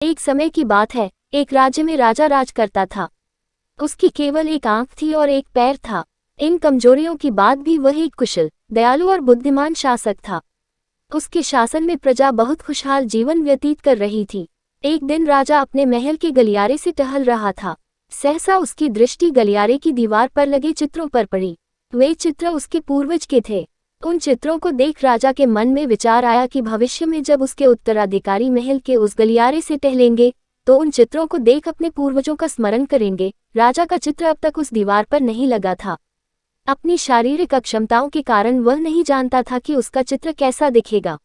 एक समय की बात है, एक राज्य में राजा राज करता था। उसकी केवल एक आंख थी और एक पैर था। इन कमजोरियों की बाद भी वह एक कुशल, दयालु और बुद्धिमान शासक था। उसके शासन में प्रजा बहुत खुशहाल जीवन व्यतीत कर रही थी। एक दिन राजा अपने महल के गलियारे से टहल रहा था। सहसा उसकी दृष्टि गलियारे की दीवार पर लगे चित्रों पर पड़ी। वे चित्र उसके पूर्वज के थे। उन चित्रों को देख राजा के मन में विचार आया कि भविष्य में जब उसके उत्तराधिकारी महल के उस गलियारे से टहलेंगे तो उन चित्रों को देख अपने पूर्वजों का स्मरण करेंगे। राजा का चित्र अब तक उस दीवार पर नहीं लगा था। अपनी शारीरिक अक्षमताओं के कारण वह नहीं जानता था कि उसका चित्र कैसा दिखेगा,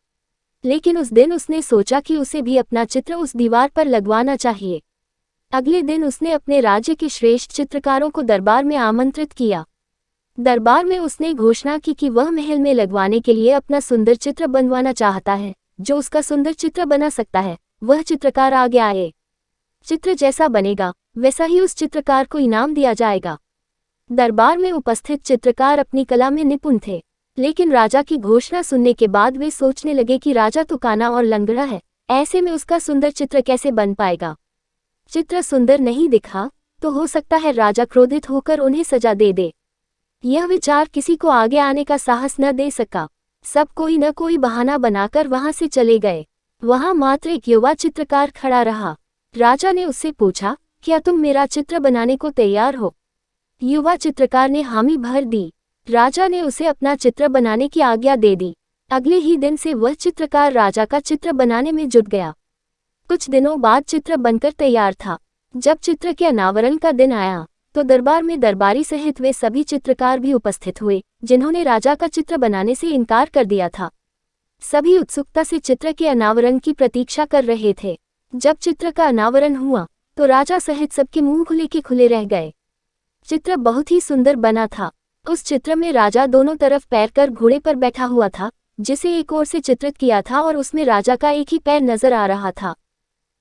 लेकिन उस दिन उसने सोचा कि उसे भी अपना चित्र उस दीवार पर लगवाना चाहिए। अगले दिन उसने अपने राज्य के श्रेष्ठ चित्रकारों को दरबार में आमंत्रित किया। दरबार में उसने घोषणा की कि वह महल में लगवाने के लिए अपना सुंदर चित्र बनवाना चाहता है। जो उसका सुंदर चित्र बना सकता है वह चित्रकार आगे आए। चित्र जैसा बनेगा वैसा ही उस चित्रकार को इनाम दिया जाएगा। दरबार में उपस्थित चित्रकार अपनी कला में निपुण थे, लेकिन राजा की घोषणा सुनने के बाद वे सोचने लगे कि राजा तो काना और लंगड़ा है, ऐसे में उसका सुंदर चित्र कैसे बन पाएगा। चित्र सुंदर नहीं दिखा तो हो सकता है राजा क्रोधित होकर उन्हें सजा दे दे। यह विचार किसी को आगे आने का साहस न दे सका। सब कोई न कोई बहाना बनाकर वहां से चले गए। वहां मात्र एक युवा चित्रकार खड़ा रहा। राजा ने उससे पूछा, क्या तुम मेरा चित्र बनाने को तैयार हो? युवा चित्रकार ने हामी भर दी। राजा ने उसे अपना चित्र बनाने की आज्ञा दे दी। अगले ही दिन से वह चित्रकार राजा का चित्र बनाने में जुट गया। कुछ दिनों बाद चित्र बनकर तैयार था। जब चित्र के अनावरण का दिन आया तो दरबार में दरबारी सहित वे सभी चित्रकार भी उपस्थित हुए जिन्होंने राजा का चित्र बनाने से इनकार कर दिया था। सभी उत्सुकता से चित्र के अनावरण की प्रतीक्षा कर रहे थे। जब चित्र का अनावरण हुआ तो राजा सहित सबके मुंह खुले के खुले रह गए। चित्र बहुत ही सुंदर बना था। उस चित्र में राजा दोनों तरफ पैर कर घोड़े पर बैठा हुआ था, जिसे एक ओर से चित्रित किया था और उसमें राजा का एक ही पैर नजर आ रहा था।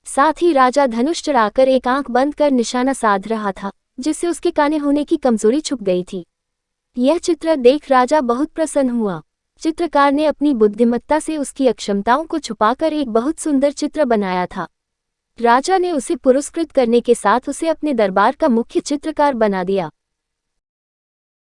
साथ ही राजा धनुष चढ़ाकर एक आंख बंद कर निशाना साध रहा था, जिससे उसके काने होने की कमजोरी छुप गई थी। यह चित्र देख राजा बहुत प्रसन्न हुआ। चित्रकार ने अपनी बुद्धिमत्ता से उसकी अक्षमताओं को छुपाकर एक बहुत सुंदर चित्र बनाया था। राजा ने उसे पुरस्कृत करने के साथ उसे अपने दरबार का मुख्य चित्रकार बना दिया।